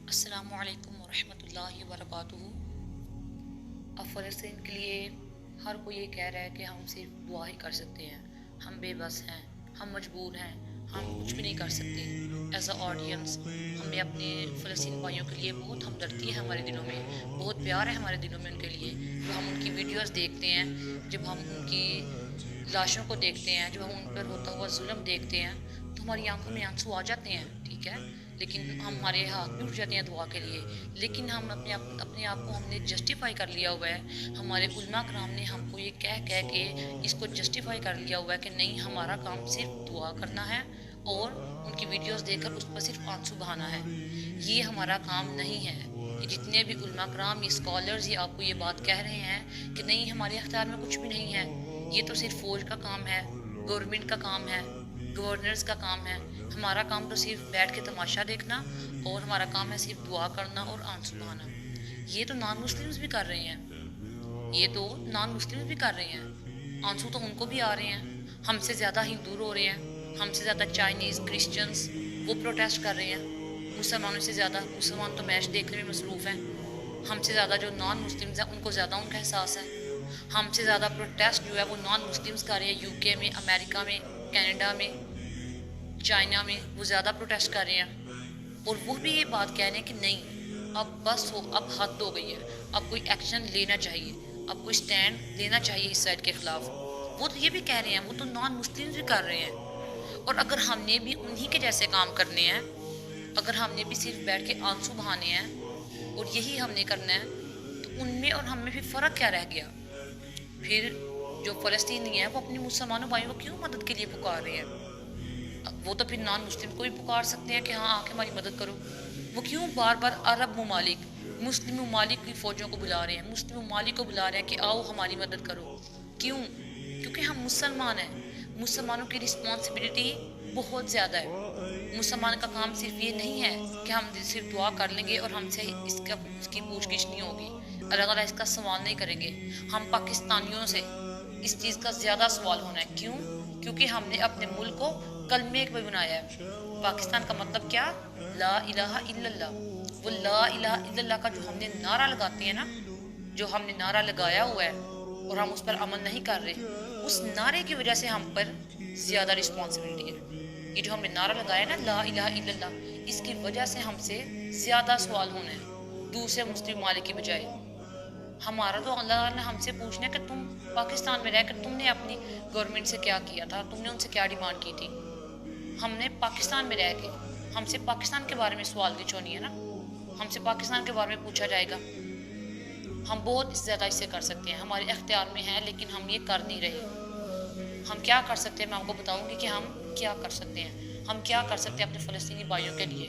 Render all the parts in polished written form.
السلام علیکم ورحمۃ اللہ وبرکاتہ۔ اب فلسطین کے لیے ہر کوئی یہ کہہ رہا ہے کہ ہم صرف دعا ہی کر سکتے ہیں، ہم بے بس ہیں، ہم مجبور ہیں، ہم کچھ بھی نہیں کر سکتے۔ ایز اے آڈینس ہمیں اپنے فلسطین بھائیوں کے لیے بہت ہمدردی ہے، ہمارے دلوں میں بہت پیار ہے، ہمارے دلوں میں ان کے لیے۔ جب ہم ان کی ویڈیوز دیکھتے ہیں، جب ہم ان کی لاشوں کو دیکھتے ہیں، جب ہم ان پر ہوتا ہوا ظلم دیکھتے ہیں تو ہماری آنکھوں میں آنسو آ جاتے ہیں، ٹھیک ہے، لیکن ہمارے ہاتھ بھی اٹھ جاتے ہیں دعا کے لیے۔ لیکن ہم اپنے آپ کو ہم نے جسٹیفائی کر لیا ہوا ہے، ہمارے علماء کرام نے ہم کو یہ کہہ کے اس کو جسٹیفائی کر لیا ہوا ہے کہ نہیں، ہمارا کام صرف دعا کرنا ہے اور ان کی ویڈیوز دیکھ کر اس پر صرف آنسو بہانا ہے۔ یہ ہمارا کام نہیں ہے۔ یہ جتنے بھی علماء کرام، یہ اسکالرز، یہ آپ کو یہ بات کہہ رہے ہیں کہ نہیں، ہمارے اختیار میں کچھ بھی نہیں ہے، یہ تو صرف فوج کا کام ہے، گورنمنٹ کا کام ہے، گورنرز کا کام ہے، ہمارا کام تو صرف بیٹھ کے تماشا دیکھنا اور ہمارا کام ہے صرف دعا کرنا اور آنسو بہانا۔ یہ تو نان مسلمز بھی کر رہے ہیں، یہ تو نان مسلمز بھی کر رہے ہیں، آنسو تو ان کو بھی آ رہے ہیں۔ ہم سے زیادہ ہندو رو رہے ہیں، ہم سے زیادہ چائنیز، کرسچنز وہ پروٹیسٹ کر رہے ہیں، مسلمانوں سے زیادہ مسلمان تو میچ دیکھنے میں مصروف ہیں۔ ہم سے زیادہ جو نان مسلمز ہیں ان کو زیادہ ان کا احساس ہے۔ ہم سے زیادہ پروٹیسٹ جو ہے وہ نان مسلمز کر رہے ہیں، یو کے میں، امریکہ میں، کینیڈا میں، چائنا میں، وہ زیادہ پروٹیسٹ کر رہے ہیں۔ اور وہ بھی یہ بات کہہ رہے ہیں کہ نہیں، اب بس ہو، اب حد ہو گئی ہے، اب کوئی ایکشن لینا چاہیے، اب کوئی سٹینڈ لینا چاہیے اس سائڈ کے خلاف۔ وہ تو یہ بھی کہہ رہے ہیں، وہ تو نان مسلمز بھی کر رہے ہیں۔ اور اگر ہم نے بھی انہی کے جیسے کام کرنے ہیں، اگر ہم نے بھی صرف بیٹھ کے آنسو بہانے ہیں اور یہی ہم نے کرنا ہے، تو ان میں اور ہم میں پھر فرق کیا رہ گیا؟ پھر جو فلسطینی ہیں وہ اپنے مسلمانوں بھائیوں کو کیوں مدد کے لیے پکار رہے ہیں؟ وہ تو پھر نان مسلم کو بھی پکار سکتے ہیں کہ ہاں آ کے ہماری مدد کرو۔ وہ کیوں بار بار عرب ممالک، مسلم ممالک کی فوجوں کو بلا رہے ہیں، مسلم ممالک کو بلا رہے ہیں کہ آؤ ہماری مدد کرو؟ کیوں؟ کیونکہ ہم مسلمان ہیں، مسلمانوں کی رسپانسبلٹی بہت زیادہ ہے۔ مسلمان کا کام صرف یہ نہیں ہے کہ ہم صرف دعا کر لیں گے اور ہم سے اس کی پوچھ گچھ نہیں ہوگی، اللہ تعالیٰ اس کا سوال نہیں کریں گے۔ ہم پاکستانیوں سے اس چیز کا زیادہ سوال ہونا ہے۔ کیوں؟ کیونکہ ہم نے اپنے ملک کو کلمے پہ بنایا ہے۔ پاکستان کا مطلب کیا؟ لا الہ الا اللہ۔ وہ لا الہ الا اللہ کا جو ہم نے نعرہ لگاتے ہیں نا، جو ہم نے نعرہ لگایا ہوا ہے اور ہم اس پر عمل نہیں کر رہے، اس نعرے کی وجہ سے ہم پر زیادہ رسپانسبلٹی ہے۔ یہ جو ہم نے نعرہ لگایا نا لا الہ الا اللہ، اس کی وجہ سے ہم سے زیادہ سوال ہونا ہے دوسرے مسلم ممالک کی بجائے۔ ہمارا تو اللہ تعالیٰ نے ہم سے پوچھنا ہے کہ تم پاکستان میں رہ کر تم نے اپنی گورنمنٹ سے کیا کیا تھا، تم نے ان سے کیا ڈیمانڈ کی تھی۔ ہم نے پاکستان میں رہ کے ہم سے پاکستان کے بارے میں سوال کی چونی ہے نا، ہم سے پاکستان کے بارے میں پوچھا جائے گا۔ ہم بہت زیادہ اس سے کر سکتے ہیں، ہمارے اختیار میں ہے، لیکن ہم یہ کر نہیں رہے۔ ہم کیا کر سکتے ہیں، میں آپ کو بتاؤں گی کہ ہم کیا کر سکتے ہیں۔ ہم کیا کر سکتے ہیں اپنے فلسطینی بھائیوں کے لیے،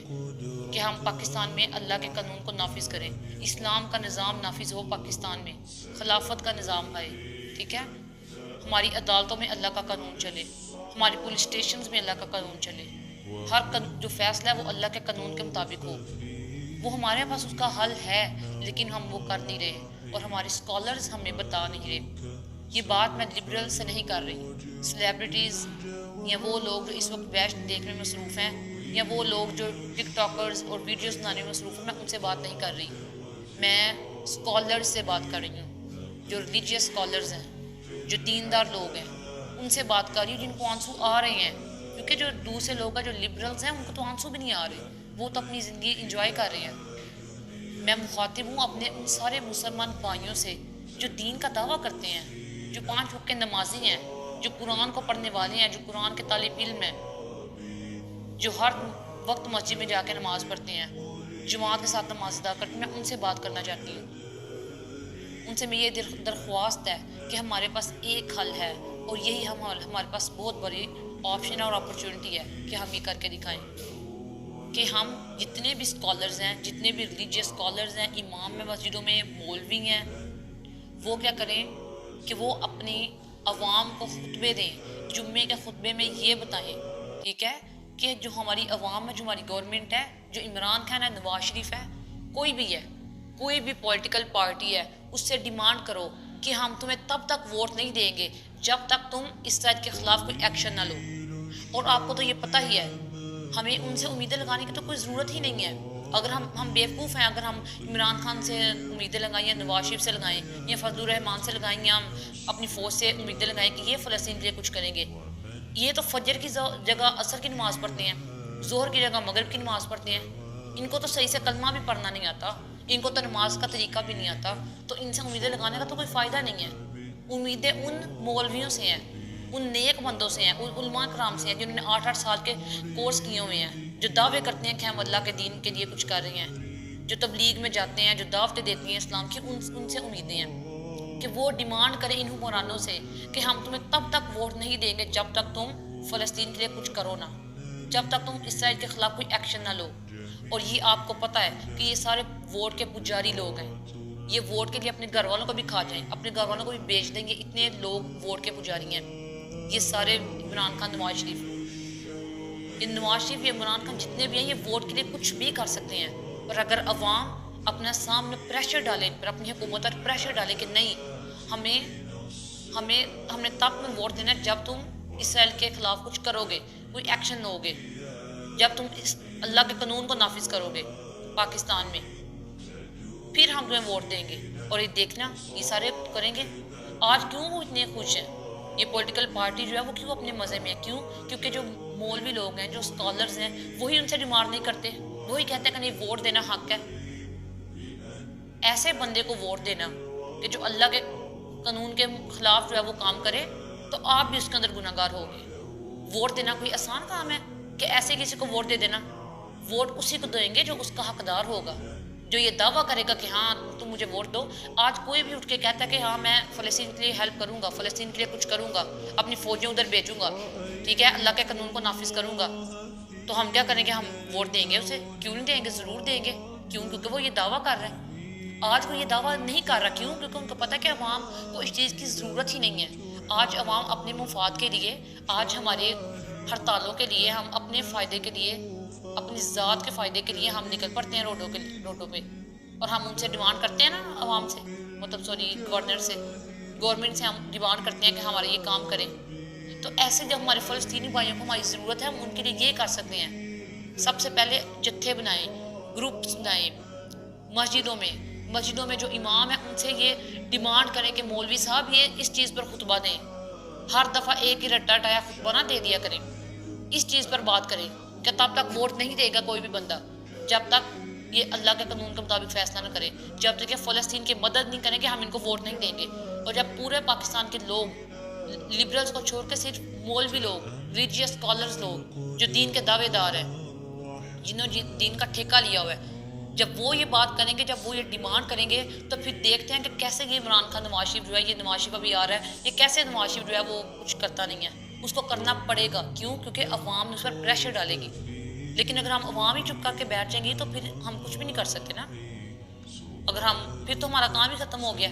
کہ ہم پاکستان میں اللہ کے قانون کو نافذ کریں، اسلام کا نظام نافذ ہو پاکستان میں، خلافت کا نظام آئے، ٹھیک ہے، ہماری عدالتوں میں اللہ کا قانون چلے، ہماری پولیس اسٹیشنز میں اللہ کا قانون چلے، ہر جو فیصلہ ہے وہ اللہ کے قانون کے مطابق ہو۔ وہ ہمارے پاس اس کا حل ہے، لیکن ہم وہ کر نہیں رہے اور ہمارے اسکالرز ہمیں بتا نہیں رہے۔ یہ بات میں لبرل سے نہیں کر رہی، سلیبریٹیز یا وہ لوگ جو اس وقت بیچ دیکھنے میں مصروف ہیں، یا وہ لوگ جو ٹک ٹاکرز اور ویڈیوز بنانے میں مصروف ہیں، میں ان سے بات نہیں کر رہی۔ میں اسکالرز سے بات کر رہی ہوں، جو ریلیجیس اسکالرز ہیں، جو دیندار لوگ ہیں، ان سے بات کر رہی ہوں، جن کو آنسو آ رہے ہیں۔ کیونکہ جو دوسرے لوگ ہیں، جو لبرلز ہیں، ان کو تو آنسو بھی نہیں آ رہے، وہ تو اپنی زندگی انجوائے کر رہے ہیں۔ میں مخاطب ہوں اپنے ان سارے مسلمان بھائیوں سے جو دین کا دعویٰ کرتے ہیں، جو 5 وقت کے نمازی ہیں، جو قرآن کو پڑھنے والے ہیں، جو قرآن کے طالب علم ہیں، جو ہر وقت مسجد میں جا کے نماز پڑھتے ہیں، جماعت کے ساتھ نماز ادا کرتے ہیں۔ میں ان سے بات کرنا چاہتی ہوں، ان سے میں یہ درخواست ہے کہ ہمارے پاس ایک حل ہے، اور یہی ہمارے پاس بہت بڑی آپشن اور اپرچونٹی ہے کہ ہم یہ کر کے دکھائیں کہ ہم جتنے بھی اسکالرز ہیں، جتنے بھی ریلیجیس اسکالرز ہیں، امام ہیں مسجدوں میں، مولوی ہیں، وہ کیا کریں کہ وہ اپنی عوام کو خطبے دیں، جمعے کے خطبے میں یہ بتائیں، ٹھیک ہے، کہ جو ہماری عوام ہے، جو ہماری گورنمنٹ ہے، جو عمران خان ہے، نواز شریف ہے، کوئی بھی ہے، کوئی بھی پولیٹیکل پارٹی ہے، اس سے ڈیمانڈ کرو کہ ہم تمہیں تب تک ووٹ نہیں دیں گے جب تک تم اس سائڈ کے خلاف کوئی ایکشن نہ لو۔ اور آپ کو تو یہ پتہ ہی ہے ہمیں ان سے امیدیں لگانے کی تو کوئی ضرورت ہی نہیں ہے. اگر ہم بیوقوف ہیں اگر ہم عمران خان سے امیدیں لگائیں یا نواز شریف سے لگائیں یا فضل الرحمان سے لگائیں یا ہم اپنی فوج سے امیدیں لگائیں کہ یہ فلسطین کے لیے کچھ کریں گے. یہ تو فجر کی جگہ عصر کی نماز پڑھتے ہیں, ظہر کی جگہ مغرب کی نماز پڑھتے ہیں. ان کو تو صحیح سے کلمہ بھی پڑھنا نہیں آتا, ان کو تو نماز کا طریقہ بھی نہیں آتا, تو ان سے امیدیں لگانے کا تو کوئی فائدہ نہیں ہے. امیدیں ان مولویوں سے ہیں, ان نیک بندوں سے ہیں, ان علماء کرام سے ہیں جنہوں نے 8-8 سال کے کورس کیے ہوئے ہیں, جو دعوے کرتے ہیں کہ ہم اللہ کے دین کے لیے کچھ کر رہے ہیں, جو تبلیغ میں جاتے ہیں, جو دعوتیں دیتی ہیں اسلام کی, ان سے امیدیں ہیں کہ وہ ڈیمانڈ کریں ان حکمرانوں سے کہ ہم تمہیں تب تک ووٹ نہیں دیں گے جب تک تم فلسطین کے لیے کچھ کرو نا, جب تک تم اسرائیل کے خلاف کوئی ایکشن نہ لو. اور یہ آپ کو پتہ ہے کہ یہ سارے ووٹ کے پجاری لوگ ہیں, یہ ووٹ کے لیے اپنے گھر والوں کو بھی کھا جائیں, اپنے گھر والوں کو بھی بیچ دیں گے. اتنے لوگ ووٹ کے پجاری ہیں, یہ سارے عمران خان, نواز شریف, یہ نواز شریف, یہ عمران خان جتنے بھی ہیں یہ ووٹ کے لیے کچھ بھی کر سکتے ہیں. اور اگر عوام اپنا سامنے پریشر ڈالے, پر اپنی حکومت پر پریشر ڈالے کہ نہیں ہم نے تب میں ووٹ دینا جب تم اسرائیل کے خلاف کچھ کرو گے, کوئی ایکشن لو گے, جب تم اس اللہ کے قانون کو نافذ کرو گے پاکستان میں, پھر ہم تمہیں ووٹ دیں گے. اور یہ دیکھنا یہ سارے کریں گے. آج کیوں وہ اتنے خوش ہیں, یہ پولیٹیکل پارٹی جو ہے وہ کیوں اپنے مزے میں ہے, کیوں؟ کیونکہ جو مولوی لوگ ہیں, جو اسکالرز ہیں, وہی ان سے ڈیمانڈ نہیں کرتے, وہی کہتے ہیں کہ نہیں ووٹ دینا حق ہے. ایسے بندے کو ووٹ دینا کہ جو اللہ کے قانون کے خلاف جو ہے وہ کام کرے, تو آپ بھی اس کے اندر گناہ گار ہوگے. ووٹ دینا کوئی آسان کام ہے کہ ایسے کسی کو ووٹ دے دینا؟ ووٹ اسی کو دیں گے جو اس کا حقدار ہوگا, جو یہ دعویٰ کرے گا کہ ہاں تم مجھے ووٹ دو. آج کوئی بھی اٹھ کے کہتا ہے کہ ہاں میں فلسطین کے لیے ہیلپ کروں گا, فلسطین کے لیے کچھ کروں گا, اپنی فوجیں ادھر بھیجوں گا, ٹھیک ہے, اللہ کے قانون کو نافذ کروں گا, تو ہم کیا کریں گے؟ ہم ووٹ دیں گے اسے. کیوں نہیں دیں گے؟ ضرور دیں گے. کیوں؟ کیونکہ وہ یہ دعویٰ کر رہے ہیں. آج وہ یہ دعویٰ نہیں کر رہا. کیوں؟ کیونکہ ان کو پتہ ہے کہ عوام کو اس چیز کی ضرورت ہی نہیں ہے. آج عوام اپنے مفاد کے لیے, آج ہمارے ہڑتالوں کے لیے, ہم اپنے فائدے کے لیے, اپنی ذات کے فائدے کے لیے ہم نکل پڑتے ہیں روڈوں پہ, اور ہم ان سے ڈیمانڈ کرتے ہیں نا, عوام سے, گورنمنٹ سے ہم ڈیمانڈ کرتے ہیں کہ ہمارا یہ کام کریں. تو ایسے جب ہمارے فلسطینی بھائیوں کو ہماری ضرورت ہے, ہم ان کے لیے یہ کر سکتے ہیں. سب سے پہلے جتھے بنائیں, گروپس بنائیں, مسجدوں میں جو امام ہیں ان سے یہ ڈیمانڈ کریں کہ مولوی صاحب یہ اس چیز پر خطبہ دیں. ہر دفعہ ایک ہی رٹا ٹایا خطبہ نہ دے دیا کریں, اس چیز پر بات کریں کہ تب تک ووٹ نہیں دے گا کوئی بھی بندہ جب تک یہ اللہ کے قانون کے مطابق فیصلہ نہ کرے, جب تک کہ فلسطین کی مدد نہیں کریں کہ ہم ان کو ووٹ نہیں دیں گے. اور جب پورے پاکستان کے لوگ, لبرلز کو چھوڑ کے صرف مولوی لوگ, ریلیجیس اسکالرز لوگ جو دین کے دعوے دار ہیں, جنہوں نے دین کا ٹھیکہ لیا ہوا ہے, جب وہ یہ بات کریں گے, جب وہ یہ ڈیمانڈ کریں گے, تو پھر دیکھتے ہیں کہ کیسے یہ عمران خان, نواز شریف جو ہے, یہ نواز شریف ابھی آ رہا ہے, یہ کیسے نواز شریف جو ہے وہ کچھ کرتا نہیں ہے. اس کو کرنا پڑے گا. کیوں؟ کیونکہ عوام اس پر پریشر ڈالے گی. لیکن اگر ہم عوام ہی چپ کر کے بیٹھ جائیں گے تو پھر ہم کچھ بھی نہیں کر سکتے نا. پھر تو ہمارا کام ہی ختم ہو گیا.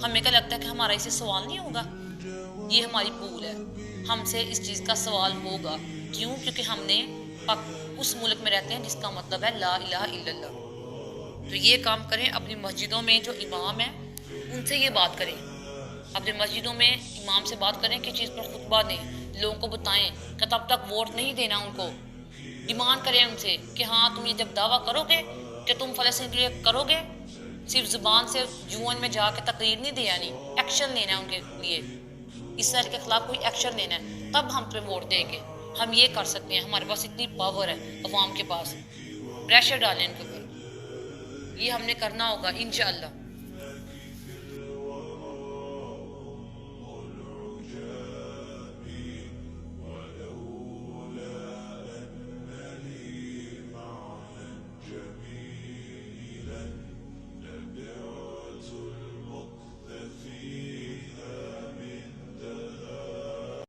ہمیں کیا لگتا ہے کہ ہمارا اسے سوال نہیں ہوگا؟ یہ ہماری بھول ہے. ہم سے اس چیز کا سوال ہوگا. کیوں؟ کیونکہ ہم نے اس ملک میں رہتے ہیں جس کا مطلب ہے لا الہ الا اللہ. تو یہ کام کریں. اپنی مسجدوں میں جو امام ہیں ان سے یہ بات کریں, اپنی مسجدوں میں امام سے بات کریں کہ چیز پر خطبہ دیں, لوگوں کو بتائیں کہ تب تک ووٹ نہیں دینا. ان کو ڈیمانڈ کریں ان سے کہ ہاں تم یہ جب دعویٰ کرو گے کہ تم فلسطین کے لیے کرو گے, صرف زبان سے UN میں جا کے تقریر نہیں دے آنی, ایکشن لینا ہے ان کے لیے, اسرائیل کے خلاف کوئی ایکشن لینا ہے, تب ہم تمہیں ووٹ دیں گے. ہم یہ کر سکتے ہیں. ہمارے پاس اتنی پاور ہے عوام کے پاس. پریشر ڈالیں ان کے اوپر. یہ ہم نے کرنا ہوگا انشاءاللہ.